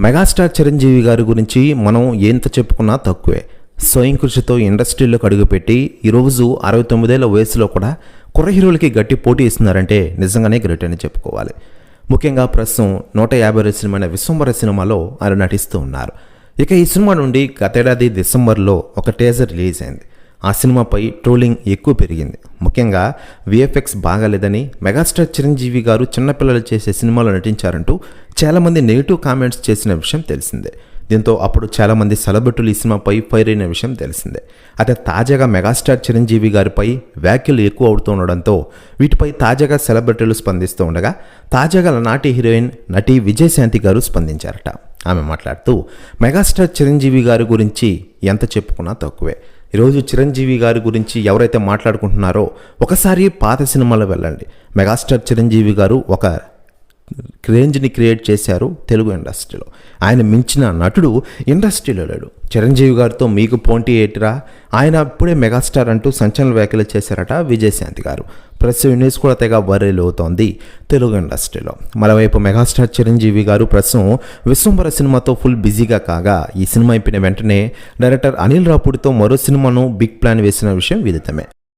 Megastar Chiranjeevi గారి గురించి మనం ఎంత చెప్పుకున్నా తక్కువే. స్వయం కృషితో ఇండస్ట్రీలోకి అడుగుపెట్టి ఈరోజు 69 ఏళ్ల వయసులో కూడా కుర్ర హీరోలకి గట్టి పోటీ ఇస్తున్నారంటే నిజంగానే గ్రేట్ అని చెప్పుకోవాలి. ముఖ్యంగా ప్రస్తుతం 150 సినిమా విశ్వంబర సినిమాలో ఆయన నటిస్తూ ఉన్నారు. ఇక ఈ సినిమా నుండి గతేడాది డిసెంబర్లో ఒక టీజర్ రిలీజ్ అయింది. ఆ సినిమాపై ట్రోలింగ్ ఎక్కువ పెరిగింది. ముఖ్యంగా విఎఫ్ఎక్స్ బాగాలేదని, మెగాస్టార్ చిరంజీవి గారు చిన్నపిల్లలు చేసే సినిమాలో నటించారంటూ చాలామంది నెగిటివ్ కామెంట్స్ చేసిన విషయం తెలిసిందే. దీంతో అప్పుడు చాలామంది సెలబ్రిటీలు ఈ సినిమాపై ఫైర్ అయిన విషయం తెలిసిందే. అయితే తాజాగా మెగాస్టార్ చిరంజీవి గారిపై వ్యాఖ్యలు ఎక్కువ అవుతూ ఉండడంతో వీటిపై తాజాగా సెలబ్రిటీలు స్పందిస్తూ ఉండగా తాజాగా నాటి హీరోయిన్ నటి విజయశాంతి గారు స్పందించారట. ఆమె మాట్లాడుతూ మెగాస్టార్ చిరంజీవి గారి గురించి ఎంత చెప్పుకున్నా తక్కువే. ఈరోజు చిరంజీవి గారి గురించి ఎవరైతే మాట్లాడుకుంటున్నారో ఒకసారి పాత సినిమాలో వెళ్ళండి. మెగాస్టార్ చిరంజీవి గారు ఒక రేంజ్ని క్రియేట్ చేశారు తెలుగు ఇండస్ట్రీలో. ఆయన మించిన నటుడు ఇండస్ట్రీలో లేడు. చిరంజీవి గారితో మీకు పోటీ ఏటిరా, ఆయన అప్పుడే మెగాస్టార్ అంటూ సంచలన వ్యాఖ్యలు చేశారట విజయశాంతి గారు. ప్రస్తుతం న్యూస్ కూడా తెగ వైరల్ అవుతోంది తెలుగు ఇండస్ట్రీలో. మరోవైపు మెగాస్టార్ చిరంజీవి గారు ప్రస్తుతం విశ్వంబర సినిమాతో ఫుల్ బిజీగా కాగా, ఈ సినిమా అయిపోయిన వెంటనే డైరెక్టర్ అనిల్ రాపూడితో మరో సినిమాను బిగ్ ప్లాన్ వేసిన విషయం విదితమే.